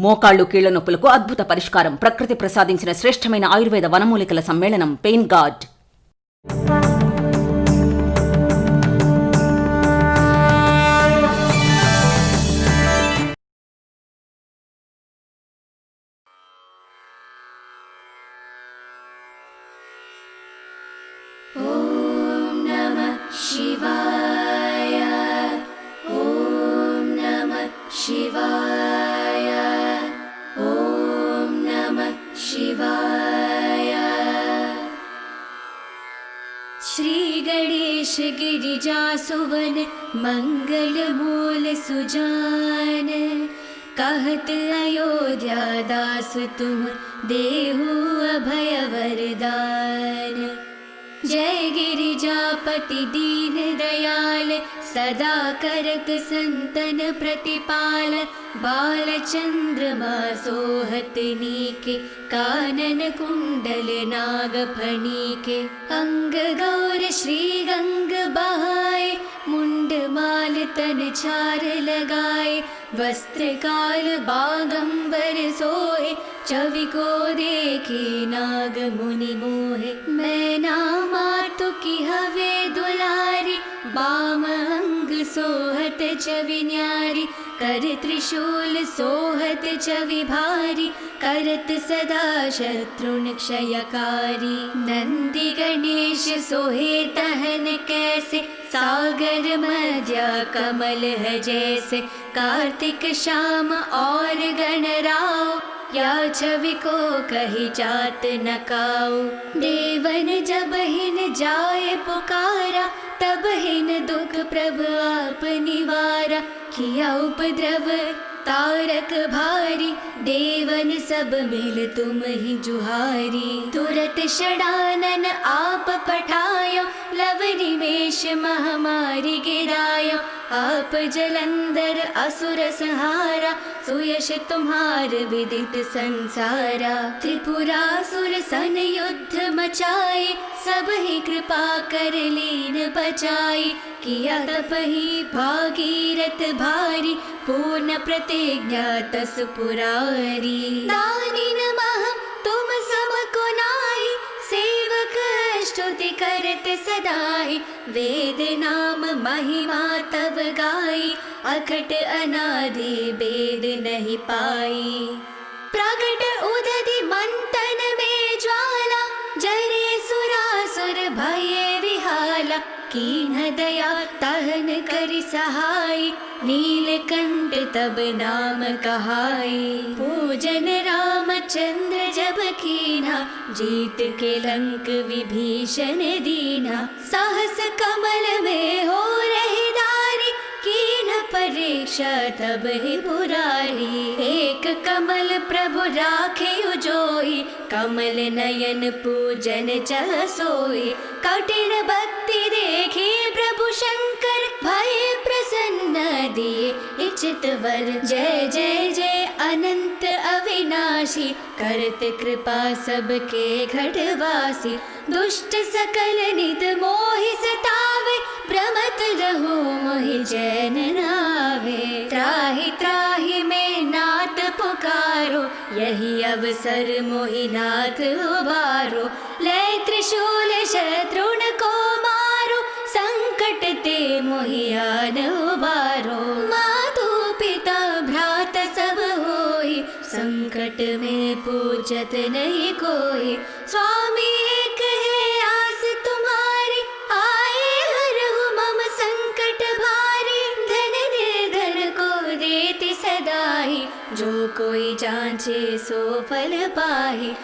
మోకాళ్లు కీళ్ల నొప్పులకు అద్భుత పరిష్కారం. ప్రకృతి ప్రసాదించిన శ్రేష్టమైన ఆయుర్వేద వనమూలికల సమ్మేళనం పెయిన్ గార్డ్. ఓం నమః శివాయ. ఓం నమః శివాయ. ఓం నమః శివాయ. श्री गणेश गिरिजा सुवन मंगल मूल सुजान. कहत अयोध्या दास तुम देहु अभय वरदान. जय गिरिजापति दीन दयाल सदा करत संतन प्रतिपाल. बाल चंद्रमा सोहत नीके कानन कुंडल नाग फणीके. अंग गौर श्री गंग बहाए मुंड माल तन चार लगाए. वस्त्र काल बागंबर सोहे छवि को देखे नाग मुनि मोहे. मैना मातु की हवे दुलारी बाम अंग सोहत छवि न्यारी. कर त्रिशूल सोहत छवि भारी करत सदा शत्रुन क्षयकारी. नंदी गणेश सोहे तहन कैसे सागर मध्या कमल है जैसे. कार्तिक श्याम और गणराव या छवि को कही जात न काऊ. देवन जब हिन जाए पुकारा तब हिन दुख प्रभु आप निवारा. किया उपद्रव तारक भारी देवन सब मिल तुम ही जुहारी. तुरत षडानन आप पठायो लवरी मेष महामारी गिरायो. आप जलंधर असुर संहारा सुयश तुम्हार विदित संसारा. त्रिपुरासुर सन युद्ध मचाए सब ही कृपा कर लीन बचाई. किया तप ही भागीरथ भारी पूर्ण प्रतिज्ञा तस पुरारी. दानी नमः तुम सबको नाहि सेवक स्तुति करत सदाहि. वेद नाम महिमा तब गाई अखट अनादि वेद नहीं पाई. प्रगट उदधि मंथन में ज्वाला जरे सुरासुर भये विहाला. कीन दया तहन करि सहाय नीलकंठ तब नाम कहाई. पूजन रामचंद्र जब कीना जीत के लंक विभीषण दीना. साहस कमल में हो रही दारी कीन परीक्षा तब ही बुरारी. एक कमल प्रभु राखे उजोई कमल नयन पूजन चह सोई. कठिन भक्ति देखी प्रभु शंकर भय प्रसन्न दिए इच्छित वर. जय जय जय अनंत अविनाशी करत कृपा सबके घटवासी. दुष्ट सकल नित मोहि सतावे भ्रमत रहो मोहि जैन नावे. त्राहि त्राहि में नाथ पुकारो यही अवसर मोहि नाथ उबारो. ले त्रिशूल शत्रुन को मारो संकट ते मोहि आन उबारो. मातु पिता भ्रात सब होई संकट में पूछत नहीं कोई. स्वामी एक है आस तुम्हारी आए हरहु मम संकट भारी. धन निर्धन को देति सदाई जो कोई जांचे सो फल पाही.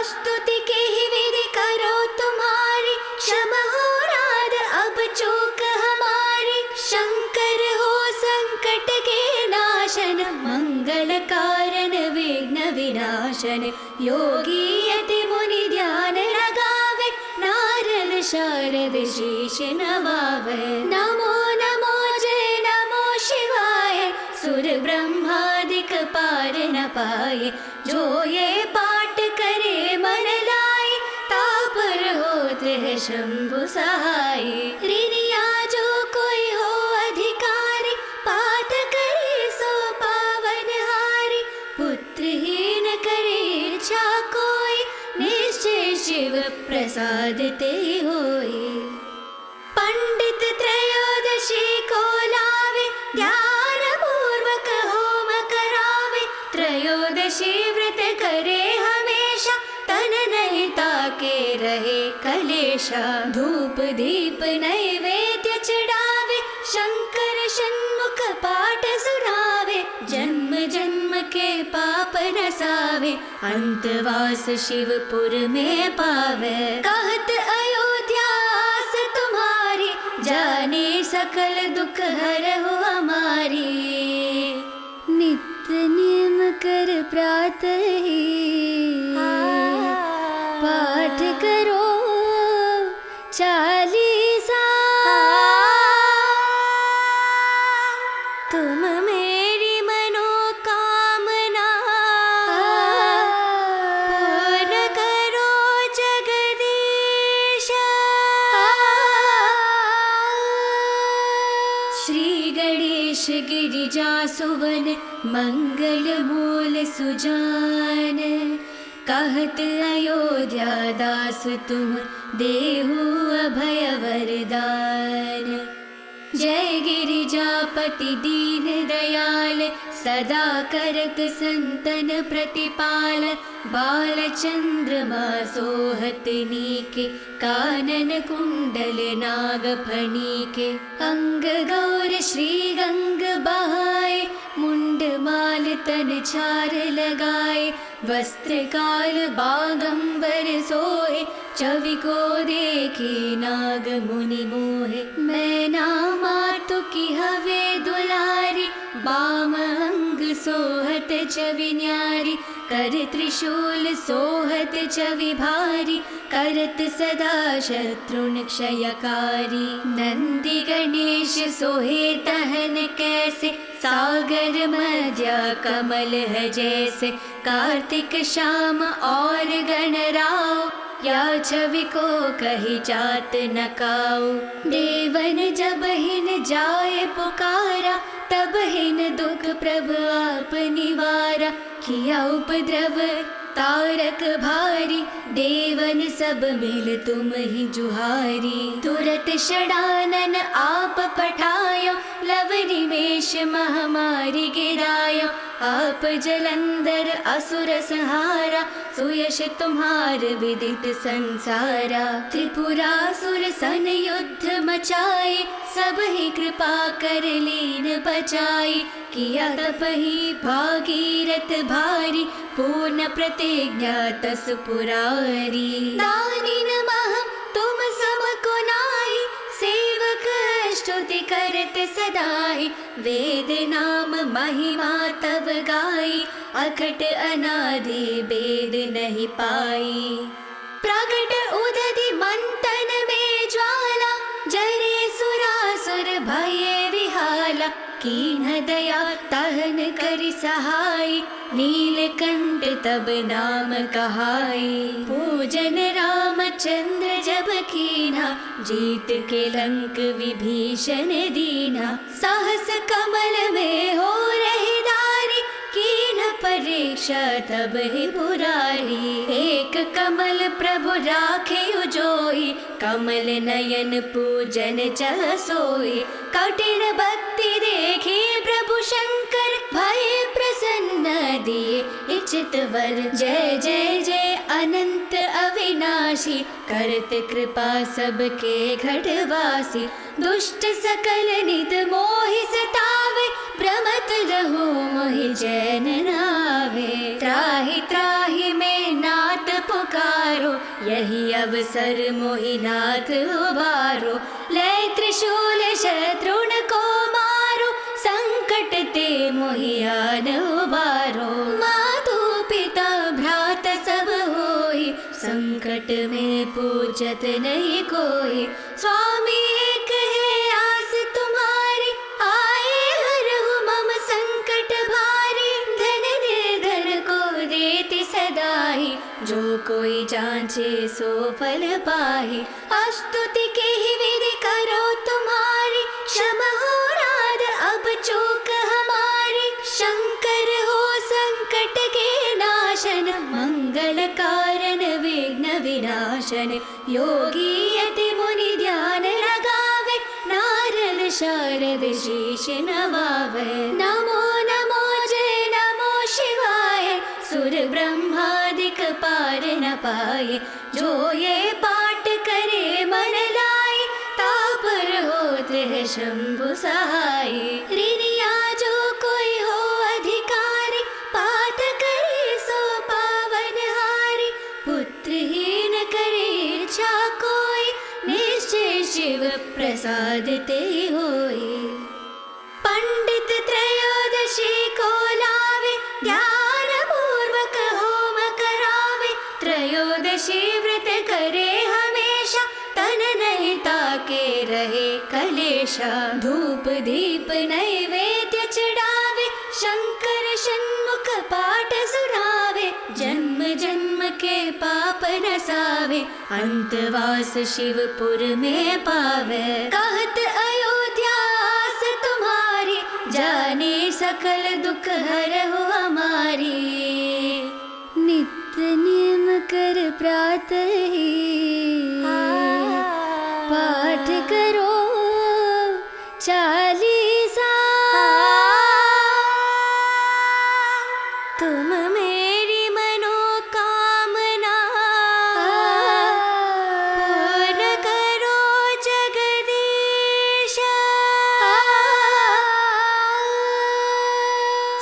स्तुति के ही विधि करो तुम्हारी क्षमा हो राध अब चूक हमारी. शंकर हो संकट के नाशन मंगल कारण विघ्न विनाशन. योगी यति मुनि ध्यान लगावे नारद शारद शीश नवावे. नमो नमो जय नमो शिवाय सुर ब्रह्मादिक पार न पाए. जो ये पाठ करे मन लाए तापर होते है शंभु सहाय. ऋणिया जो कोई हो अधिकारी पाठ करे सो पावन हारी. पुत्र नेत्रहीन करे इच्छा कोई, निश्चय शिव प्रसाद ते होई। पंडित त्रयोदशी को लावे, ध्यान पूर्वक होम करावे। त्रयोदशी व्रत करे हमेशा, तन नहीं ताके रहे कलेशा। धूप दीप नैवेद्य चढ़ावे, शंकर षण्मुख पाठ सुनावे। जन्म जन्म के पाप नसावे, अंतवास शिवपुर में पावे। कहत अयोध्या आस तुम्हारी, जाने सकल दुख हरहु हमारी। नित्य नियम कर प्रातः ही, पाठ करो चालीसा। तुम मेरी मनोकामना पूर्ण करो जगदीश। श्री गणेश गिरिजा सुवन, मंगल मूल सुजान। कहत अयोध्या दास तुम, देहु अभय वरदान। जय गिरिजापति दीन दयाल, सदा करत संतन प्रतिपाल। बाल चंद्रमा सोहत नीके, कानन कुंडल नाग फणीके। अंग गौर श्री गंग बहाए, मुंड माल तन चार लगाए। वस्त्र काल बागंबर सोए, छवि को देखी नाग मुनि मोहे। मैना मातु की हवे दुलारी, बाम अंग सोहत छवि न्यारी। कर त्रिशूल सोहत छवि भारी, करत सदा शत्रुन क्षयकारी। नंदी गणेश सोहे तहन कैसे, सागर मध्य कमल है जैसे। कार्तिक श्याम और गणराव, या छवि को कही जात न काऊ। देवन जब हिन जाए पुकारा, तब हिन दुख प्रभु आप निवारा। किया उपद्रव तारक भारी, देवन सब मिल तुम ही जुहारी। तुरत षडानन आप पठायो, लव निमेष महामारी गिरायो। आप जलंधर असुर संहारा, सुयश तुम्हार विदित संसारा। त्रिपुरासुर सन युद्ध मचाए, सब ही कृपा कर लीन बचाई। किया तप ही भागीरथ भारी, पूर्ण प्रतिज्ञा तस पुरारी। दानी नमः तुम सम को नाही, सेवक स्तुति करत सदाई। वेद नाम महिमा तब गाई, अखट अनादि वेद नहीं पाई। प्रगट उदधि मंथन में ज्वाला, जरे सुरासुर भये विहाला। कीन दया तहन करि सहाय, नीलकंठ तब नाम कहाई। पूजन रामचंद्र जब कीना, जीत के लंक विभीषण दीना। साहस कमल में हो रही दारी, कीन परीक्षा तब ही बुरारी। एक कमल प्रभु राखे उजोई, कमल नयन पूजन चह सोई। कठिन भक्ति देखी प्रभु शंकर, भय प्रसन्न दिए इच्छित वर। जय जय जय अनंत अविनाशी, करत कृपा सबके घटवासी। दुष्ट सकल नित मोहि सतावे, भ्रमत रहो मोहि जैन नावे। त्राहि त्राहि में नाथ पुकारो, यही अवसर मोहि नाथ उबारो। लय त्रिशूल शत्रुन को मारो, संकट ते मोहि आन उबारो। मातु पिता भ्रात सब होई, संकट में पूछत नहीं कोई। स्वामी एक है आस तुम्हारी, आए हरहु मम संकट भारी। धन निर्धन को देति सदाई, जो कोई जांचे सो फल पाहि। स्तुति के ही विधि करो तुम्हारी, क्षमा हो नाथ अब चूक हमारी। शंकर हो संकट के नाशन मंगल कारण विघ्न विनाशन योगी यति मुनि ध्यान लगावे नारद शारद शीश नवावे नमो नमो जय नमो शिवाय सुर ब्रह्मादिक पार न पाए जो ये पाठ करे मन लाए तापर होते है शंभु सहाय ऋणिया जो कोई हो अधिकारी पाठ करे सो पावन हारी पुत्रहीन करे इच्छा कोई निश्चय शिव प्रसाद ते होए पंडित त्रयोदशी को लावे ध्यान पूर्वक होम करावे त्रयोदशी व्रत करे हमेशा तन नहीं ताके रहे कलेशा धूप दीप नैवेद्य चढ़ावे शंकर षण्मुख पाठ सुनावे जन्म जन्म के पाप नसावे अंतवास शिवपुर में पावे कहत अयोध्या आस तुम्हारी जाने सकल दुख हरहु हमारी नित्य नियम कर प्रातः पाठ करो चालीसा तुम मेरी मनोकामना पूर्ण करो जगदीश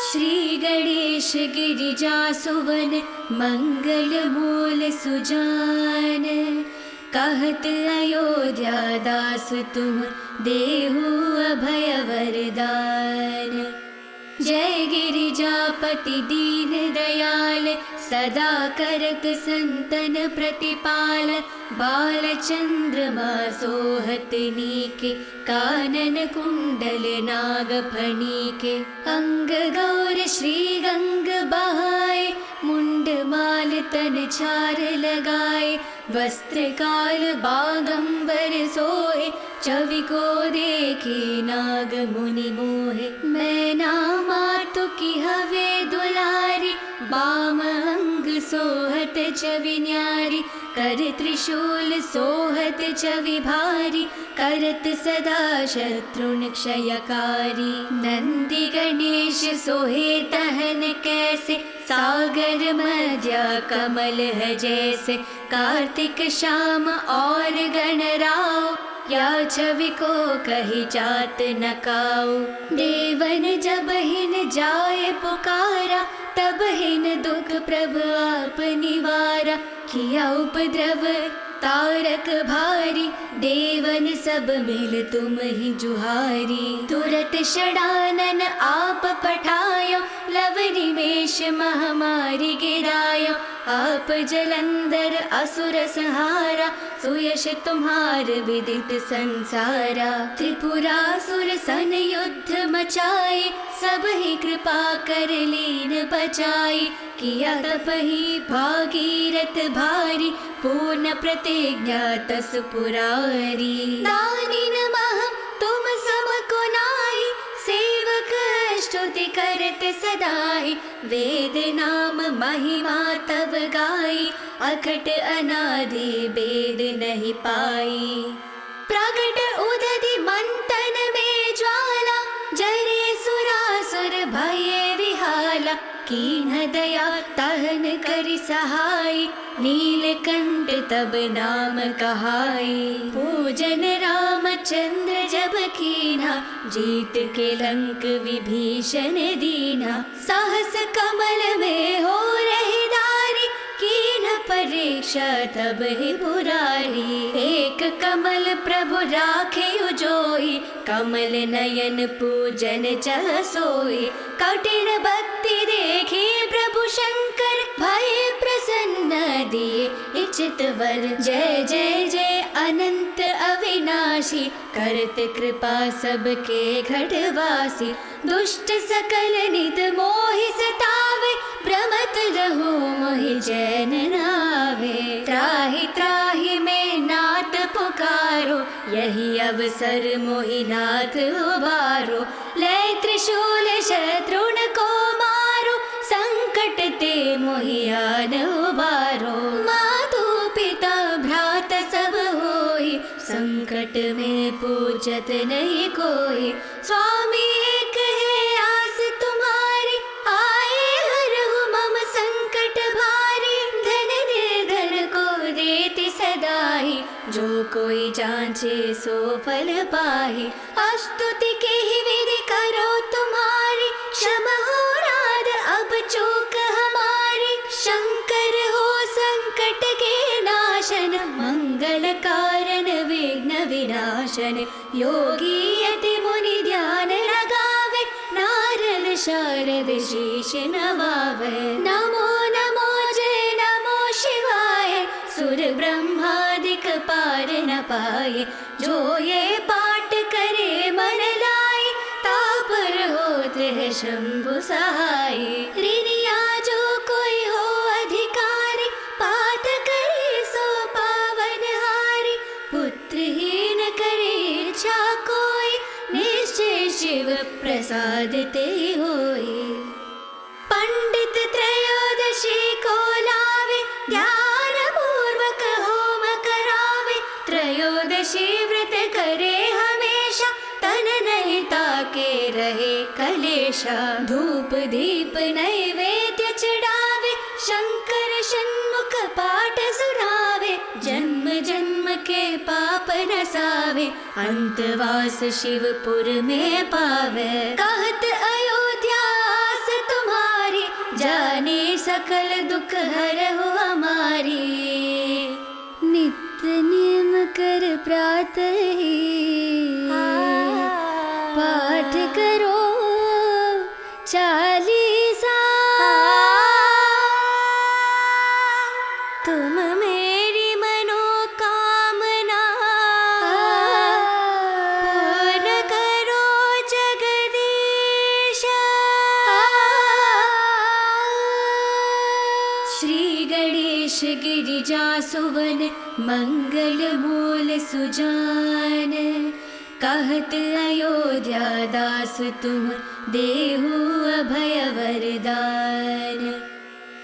श्री गणेश गिरिजा सुवन मंगल मूल सुजान कहत अयोध्या दास तुम देहु अभय वरदान जय गिरिजापति दीन दयाल सदा करत संतन प्रतिपाल बाल चंद्रमा सोहत नीके कानन कुंडल नाग फणीके अंग गौर श्री गंग बहाए मुंड माल तन चार लगाए वस्त्र काल बागंबर सोहे छवि को देखी नाग मुनि मोहे मैना मातु की हवे दुलारी बाम अंग सोहत छवि न्यारी कर त्रिशूल सोहत छवि भारी करत सदा शत्रुन क्षयकारी नंदी गणेश सोहे तहन कैसे सागर मध्या कमल है जैसे कार्तिक श्याम और गणराव या छवि को कही जात नकाऊ देवन जब हिन जाए पुकारा तब हिन दुख प्रभु आप निवारा किया उपद्रव तारक भारी देवन सब मिल तुम ही जुहारी तुरत षडानन आप पठायो लव निमेष महामारी गिरायो आप जलंधर असुर संहारा सुयश तुम्हार विदित संसारा त्रिपुरासुर सन युद्ध मचाए सब ही कृपा कर लीन बचाई किया तप ही भागीरथ भारी पूर्ण प्रतिज्ञा तस पुरारी दानी नमः तुम सम को नाहि सेवक स्तुति करत सदाई वेद नाम महिमा तब गाई अखट अनादि वेद नहीं पाई प्रकट उदधि मंथन में ज्वाला जरे सुरासुर भये विहाला कीन दया तहन करि सहाय नीलकंठ तब नाम कहाई पूजन रामचंद्र जब कीना जीत के लंक विभीषण दीना साहस कमल में हो रही दारी कीन परीक्षा तब ही बुरारी एक कमल प्रभु राखे उजोई कमल नयन पूजन चह सोई कठिन भक्ति देखी प्रभु शंकर भय प्रसन्न दिए इच्छित वर जय जय जय अनंत अविनाशी करत कृपा सबके घटवासी दुष्ट सकल नित मोहि सतावे भ्रमत रहो मोहि जैन नावे त्राहि त्राहि में नाथ पुकारो यही अवसर मोहि नाथ उबारो ले त्रिशूल शत्रुन को मारो संकट ते मोहियान उबारो। मातु पिता भ्रात सब होई, संकट में पूछत नहीं कोई। स्वामी एक है आस तुम्हारी, आए हरहु मम संकट भारी। धन निर्धन को देति सदाई, जो कोई जांचे सो फल पाहि। स्तुति के ही विधि करो तुम्हारी, क्षमा हो राध अब चूक हमारी। शंकर हो संकट के नाशन, मंगल कारण विघ्न विनाशन। योगी यति मुनि ध्यान लगावे, नारद शारद शीश नवावे। नमो नमो जय नमो शिवाय, सुर ब्रह्मादिक पार न पाए। जो ये पाठ करे मन लाए, तापर होत है शंभु सहाय। ऋणिया जो कोई हो अधिकारी, पाठ करे सो पावन हारी। पुत्रहीन करे इच्छा कोई, निश्चय शिव प्रसाद ते होई। पंडित त्रयोदशी को लावे, ध्यान पूर्वक होम करावे। त्रयोदशी व्रत करे हमेशा, तन नहीं ताके रहे कलेशा। धूप दीप नैवेद्य चढ़ावे, शंकर षण्मुख पाठ सुनावे। जन्म जन्म के पाप नसावे, अंतवास शिवपुर में पावे। कहत अयोध्या आस तुम्हारी, जाने सकल दुख हरहु हमारी। नित्य नियम कर प्रातः ही, पाठ करो चालीसा। तुम मेरी मनोकामना, पूर्ण करो जगदीश। श्री गणेश गिरिजा सुवन, मंगल मूल सुजान। कहत अयोध्या दास तुम, देहु अभय वरदान।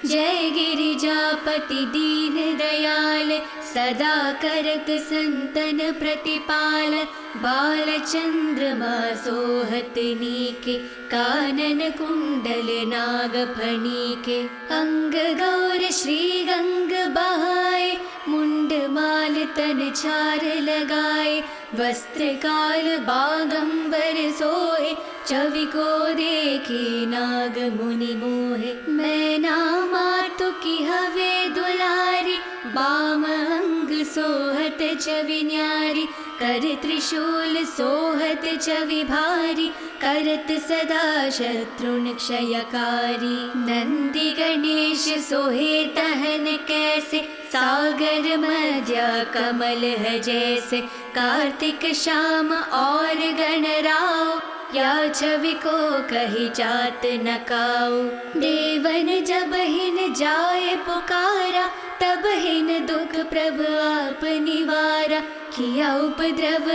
जय गिरिजापति दीन दयाल, सदा करत संतन प्रतिपाल। बाल चंद्रमा सोहत नीके, कानन कुंडल नाग फणीके। अंग गौर श्री गंग बहाए, मुंड माल तन छार लगाए। वस्त्र काल बागंबर सोहे, छवि को देखे नाग मुनि मोहे। मैना मातु की हवे दुलारी, बाम अंग सोहत छवि न्यारी। कर त्रिशूल सोहत छवि भारी, करत सदा शत्रुन क्षयकारी। नंदी गणेश सोहे तहन कैसे, सागर मध्य कमल है जैसे। कार्तिक श्याम और गणराव, या छवि को कही जात न काऊ। देवन जब हिन जाए पुकारा, तब हिन दुख प्रभु आप निवारा। किया उपद्रव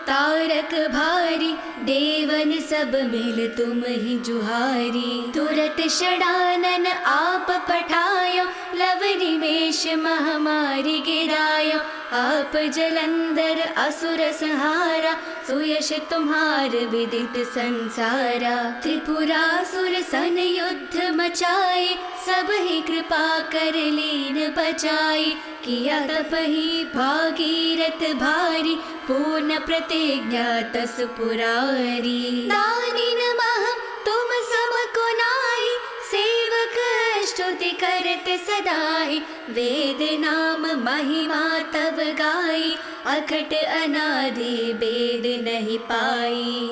तारक भारी, देवन सब मिल तुम ही जुहारी। तुरत षडानन आप पठायो, लव निमेष महामारी गिरायो। आप जलंधर असुर संहारा, सुयश तुम्हार विदित संसारा। त्रिपुरासुर सन युद्ध मचाए, सब ही कृपा कर लीन बचाई। किया तप ही भागीरथ भारी, पूर्ण प्रतिज्ञा तस पुरारी। दानी नमः तुम सम को नाहि, सेवक स्तुति करत सदाई। वेद नाम महिमा तब गाई, अखट अनादि वेद नहीं पाई।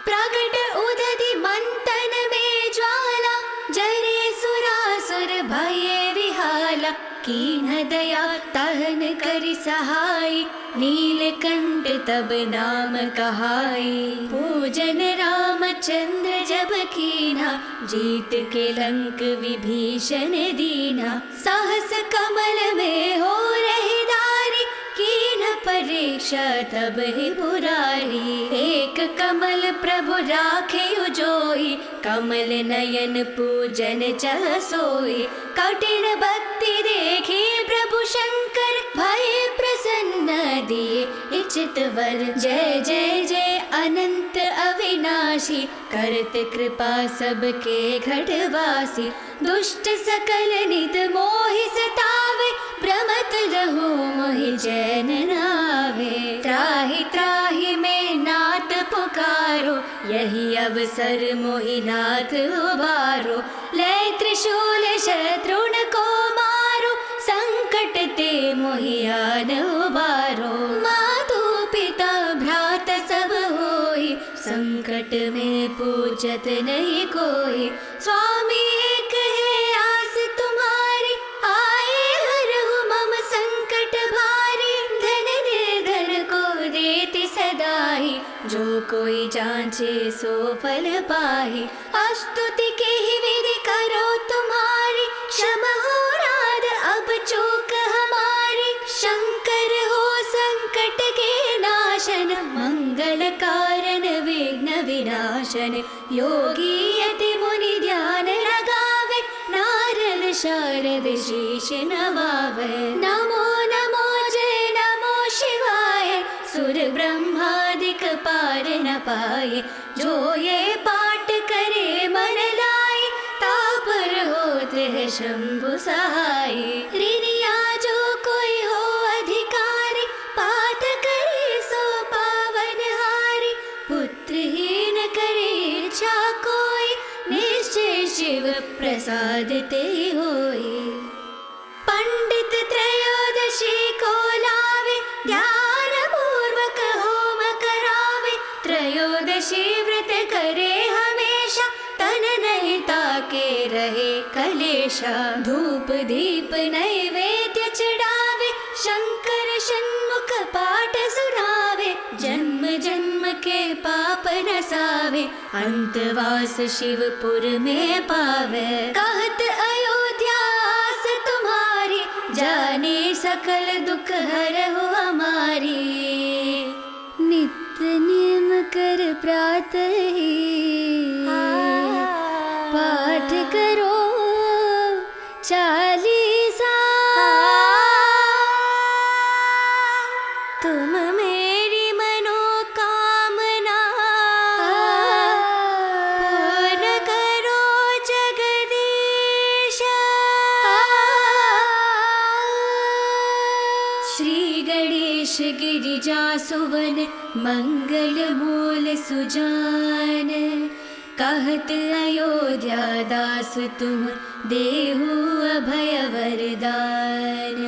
प्रगट उदधि मंथन में ज्वाला, जरे सुरासुर भये विहाला। कीन दया तहन कर सहाय, नीलकंठ तब नाम कहाई। पूजन रामचंद्र जब कीना, जीत के लंक विभीषण दीना। साहस कमल में हो रही दारी, कीन परीक्षित परीक्षा तब ही पुरारी। एक कमल प्रभु राखे उजोई, कमल नयन पूजन चह सोई। कठिन भक्ति देखी प्रभु शंकर, भय प्रसन्न दिए इच्छित वर। जय जय जय अनंत अविनाशी, करत कृपा सबके घटवासी। दुष्ट सकल नित मोहि सतावे, भ्रमत रहो मोहि जैन नावे। त्राहि त्राहि में नाथ पुकारो, यही अवसर मोहि नाथ उबारो। ले त्रिशूल शत्रुन को मारो, संकट ते मोहि आन उबारो। मातु पिता भ्रात सब होई, संकट में पूछत नहीं कोई। स्वामी एक है आस तुम्हारी, आए हरहु मम संकट भारी। धन निर्धन को देति सदाई, जो कोई जांचे सो फल पाहि। स्तुति के ही विधि करो तुम्हारी, क्षमा हो राध अब चूक हमारी। शंकर हो संकट के नाशन, मंगल कारण विघ्न विनाशन। योगी यति मुनि ध्यान लगावे, नारद शारद शीश नवावे। नमो नमो जय नमो शिवाय, सुर ब्रह्मादिक पार न पाए। जो ये पाठ करे मन लाए, तापर होत है शंभु सहाय। ऋणिया जो कोई हो अधिकारी, पाठ करे सो पावन हारी। पुत्रहीन करे इच्छा कोई, निश्चय शिव प्रसाद ते होई। पंडित त्रयोदशी को लावे, ध्यान पूर्वक होम करावे। त्रयोदशी व्रत करे हमेशा, तन नहीं ताके रहे कलेशा। धूप दीप नैवेद्य चढ़ावे, शंकर षण्मुख पाठ सुनावे। जन्म जन्म के पाप नसावे, अंतवास शिवपुर में पावे। कहत अयोध्या आस तुम्हारी, जाने सकल दुख हरहु हमारी। नित्य नियम कर प्रातः ही, पाठ करो चालीसा। तुम मेरी मनोकामना, पूर्ण करो जगदीश। श्री गणेश गिरिजा सुवन, मंगल मूल सुजान। कहत अयोध्या दास तुम, देहु अभय वरदान।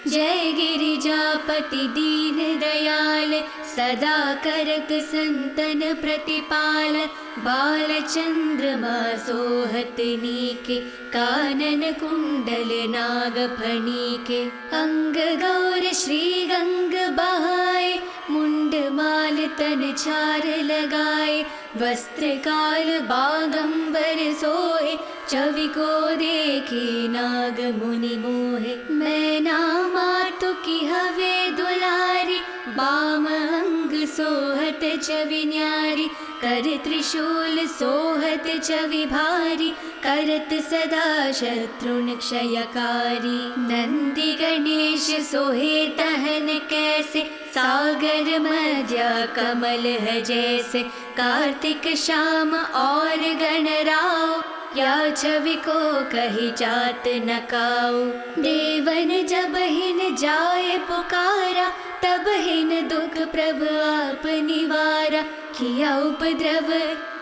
जय गिरिजापति दीन दयाल, सदा करत संतन प्रतिपाल। बाल चंद्रमा सोहत नीके, कानन कुंडल नाग फणीके। अंग गौर श्री गंग बहाए, मुंड माल तन छार लगाए। वस्त्र काल बागंबर सोहे, छवि को देखी नाग मुनि मोहे। मैना मातु की हवे दुलारी, बाम अंग सोहत छवि न्यारी। कर त्रिशूल सोहत छवि भारी, करत सदा शत्रुन क्षयकारी। नंदी गणेश सोहे तहन कैसे, सागर मध्या कमल है जैसे। कार्तिक श्याम और गणराव, या छवि को कही जात न काऊ। देवन जब हिन जाए पुकारा, तब हिन दुख प्रभु आप निवारा। किया उपद्रव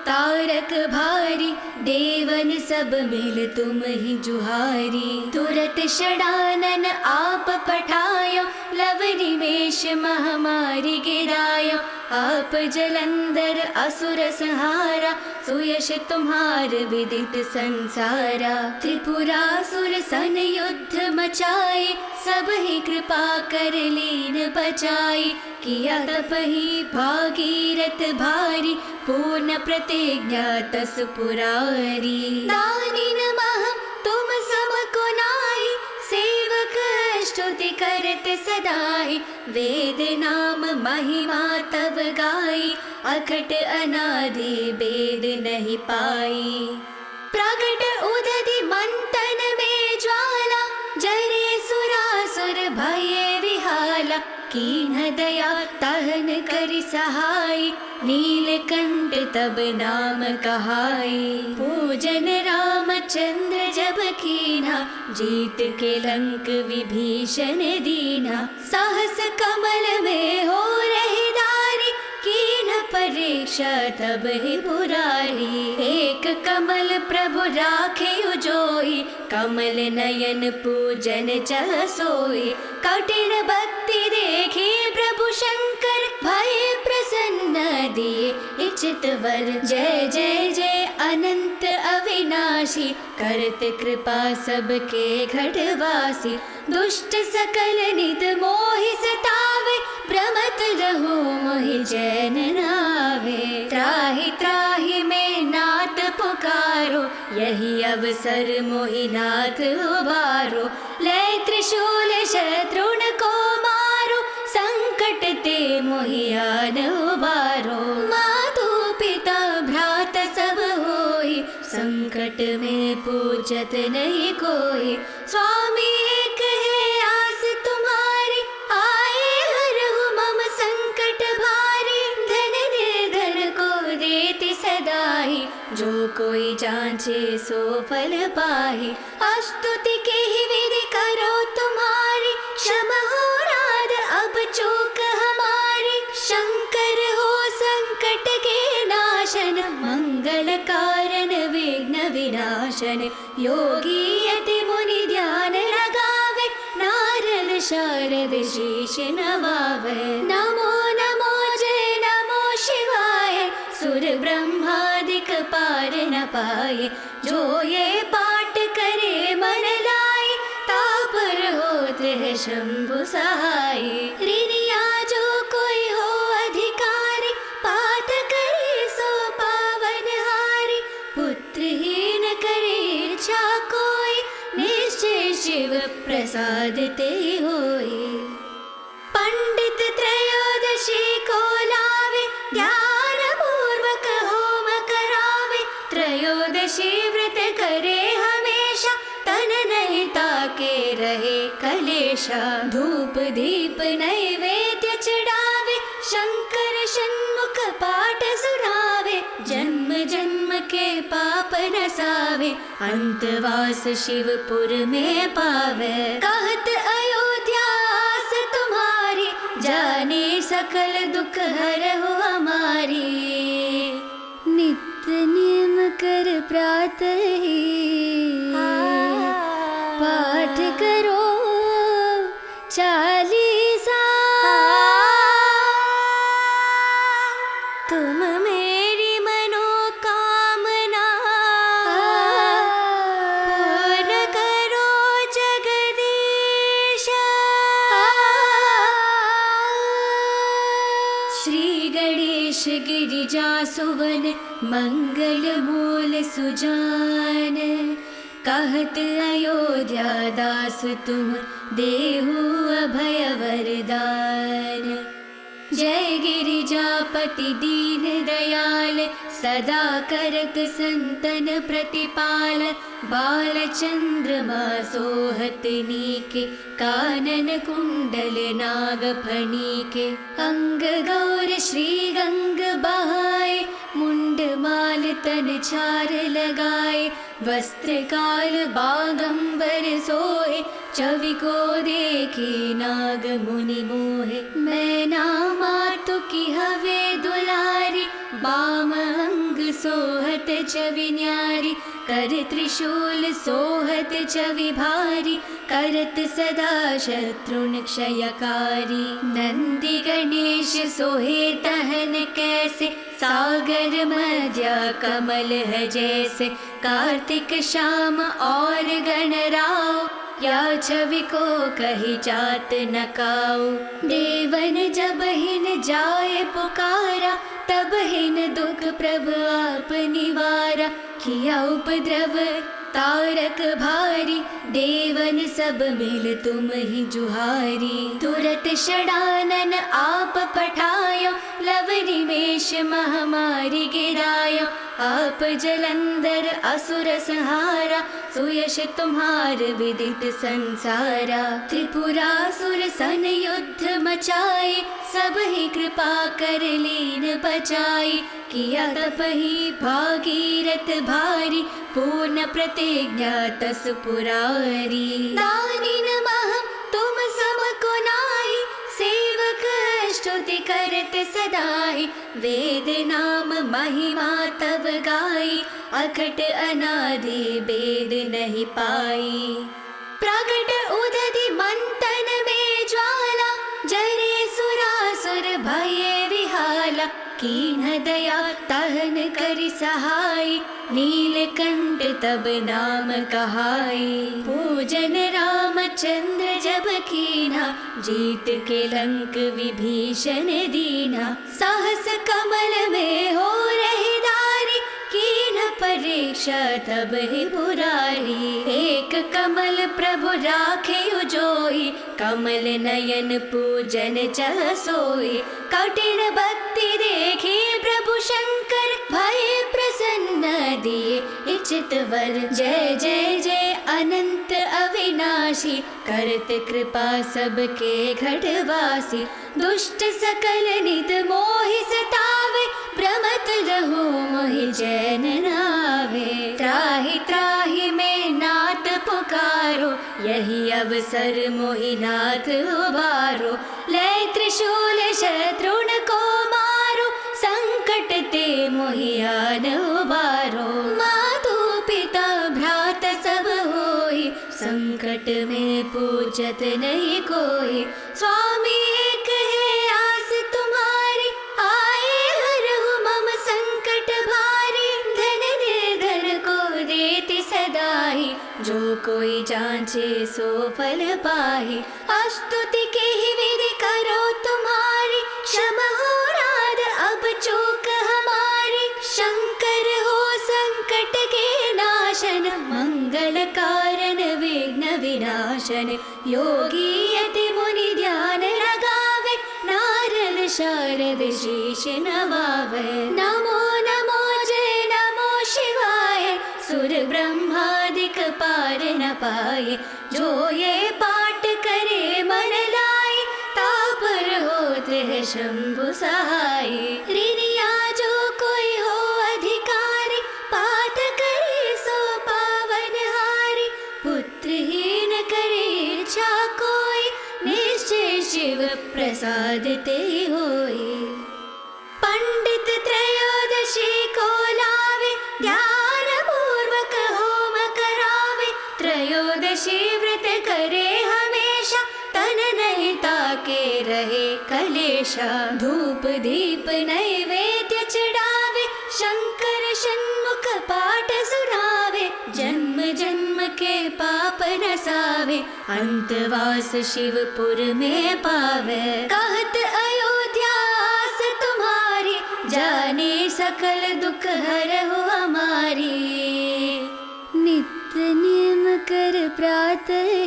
तारक भारी, देवन सब मिल तुम ही जुहारी। तुरत षडानन आप पठायो, लव निमेष महामारी गिरायो। आप जलंधर असुर संहारा, सुयश तुम्हार विदित संसारा। त्रिपुरासुर सन युद्ध मचाए, सब ही कृपा कर लीन बचाई। किया तप ही भागीरथ भारी, पूर्ण प्रतिज्ञा तस पुरारी। दानी नमः तुम सम को नाही, सेवक स्तुति करत सदाई, वेद नाम महिमा तब गाई, अखट अनादि वेद नहीं पाई। प्रगट उदधि मंथन में ज्वाला, जरे सुरासुर भये विहाला, कीन दया तहन करि सहाय, नीलकंठ तब नाम कहाई। पूजन रामचंद्र जब कीना, जीत के लंक विभीषण दीना, सहस कमल में हो रही दारी, कीन परीक्षा तब ही बुरारी। एक कमल प्रभु राखे उजोई, कमल नयन पूजन चह सोई, कठिन भक्ति देखी प्रभु शंकर, भय प्रसन्न दिए इचित वर। जय जय जय अनंत अविनाशी, करत कृपा सबके घटवासी, दुष्ट सकल नित मोहि सतावे, भ्रमत रहो मोहि जैन नावे। त्राहि त्राहि में नाथ पुकारो, यही अवसर मोहि नाथ उबारो, ले त्रिशूल शत्रुन को मारो, संकट ते मोहि आन उबारो। मातु पिता भ्रात सब होई, संकट में पूछत नहीं कोई, स्वामी एक है आस तुम्हारी, आए हरहु मम संकट भारी। धन निर्धन को देति सदाई, जो कोई जांचे सो फल पाहि। स्तुति के ही विधि करो तुम्हारी, क्षमा हो राध अब चूक हमारी। शंकर हो संकट के नाशन, मंगल कारण विघ्न विनाशन। योगी यति मुनि ध्यान लगावे, नारद शारद शीश नवावे। नमो नमो जय नमो शिवाय, सुर ब्रह्मादिक पार न पाए। जो ये पाठ करे मन लाए, तापर होत है शंभु सहाय। ऋणिया जो कोई हो अधिकारी, पाठ करे सो पावन हारी। पुत्रहीन करे इच्छा कोई, निश्चय शिव प्रसाद ते होई। पंडित त्रयोदशी को लावे, ध्यान पूर्वक होम करावे। त्रयोदशी व्रत करे हमेशा, तन नहीं ताके रहे कलेशा। धूप दीप नैवेद्य चढ़ावे, शंकर षण्मुख पाठ सुनावे। जन्म जन्म के पाप नसावे, अंतवास शिवपुर में पावे। कहत अयोध्या आस तुम्हारी, जाने सकल दुख हरहु हमारी। नित्य नियम कर प्रातः पाठ करो चालीसा, तुम मेरी मनोकामना पूर्ण करो जगदीश। श्री गणेश गिरिजा सुवन, मंगल मूल सुजान। कहत अयोध्या दास तुम, देहु अभय वरदान। जय गिरिजापति दीन दयाल, सदा करत संतन प्रतिपाल। बाल चंद्रमा सोहत नीके, कानन कुंडल नाग फणीके। अंग गौर श्री गंग बहाए, मुंड माल तन छार लगाए। वस्त्र काल बागंबर सोए, छवि को देखी नाग मुनि मोहे। मैना मातु की हवे दुलारी, बाम अंग सोहत छवि न्यारी। कर त्रिशूल सोहत छवि भारी, करत सदा शत्रुन क्षयकारी। नंदी गणेश सोहे तहन कैसे, सागर मध्य कमल है जैसे। कार्तिक श्याम और गणराव, या छवि को कही जात न काऊ। देवन जब हिन जाए पुकारा, तब हिन दुख प्रभु आप निवारा। किया उपद्रव तारक भारी, देवन सब मिल तुम ही जुहारी। तुरत षडानन आप पठायो, लव निमेष महामारी गिरायो। आप जलंधर असुर संहारा, सुयश तुम्हार विदित संसारा। त्रिपुरासुर सन युद्ध मचाए, सब ही कृपा कर लीन बचाई। किया तपहि भागीरथ भारी, पूर्ण प्रतिज्ञा तस पुरारी। दानी नमः तुम सम को नाहि, सेवक स्तुति करत सदाहि। वेद नाम महिमा तव गाई, अखट अनादि वेद नहीं पाई। प्रगट उदधि मंथन में ज्वाला, जरे सुरासुर भये विहाला। कीन दया तहन करि सहाय, नीलकंठ तब नाम कहाई। पूजन रामचंद्र जब कीना, जीत के लंक विभीषण दीना। सहस कमल में हो रही दारी, कीन परीक्षा तब ही बुरारी। एक कमल प्रभु राखे उजोई, कमल नयन पूजन चह सोई। कठिन भक्ति देखी प्रभु शंकर, भय प्रसन्न दिए इच्छित वर। जय जय जय अनंत अविनाशी, करत कृपा सबके घटवासी। दुष्ट सकल नित मोहि सतावे, भ्रमत रहो मोहि जैन नावे। त्राहि त्राहि में नाथ पुकारो, यही अवसर मोहि नाथ उबारो। लय त्रिशूल शत्रुन को मारो, संकट ते मोहि आन उबारो। मातु पिता भ्रात सब होई, संकट में पूछत नहीं कोई। स्वामी एक है आस तुम्हारी, आए हरहु मम संकट भारी। धन निर्धन को देति सदाई, जो कोई जांचे सो फल पाहि। स्तुति के ही विधि करो तुम्हारी, क्षमा हो राध अब चूक हमारी। शंकर हो संकट के नाशन, मंगल कारण विघ्न विनाशन। योगी यति मुनि ध्यान लगावे, नारद शारद शीश नवावे। नमो नमो जय नमो शिवाय, सुर ब्रह्मादिक पार न पाए। जो ये पाठ करे मन लाए, तापर होते है शंभु सहाय। ऋणिया जो कोई हो अधिकारी, पाठ करे सो पावन हारी। पुत्रहीन करे इच्छा कोई, निश्चय शिव प्रसाद ते होई। पंडित त्रयोदशी को लावे, ध्यान पूर्वक होम करावे। त्रयोदशी व्रत करे हमेशा, तन नहीं ताके रहे कलेशा। धूप दीप नैवेद्य चढ़ावे, शंकर षण्मुख पाठ सुनावे। जन्म जन्म के पाप नसावे, अंतवास शिवपुर में पावे। कहत अयोध्या आस तुम्हारी, जाने सकल दुख हरहु हमारी। नित्य नियम कर प्रातः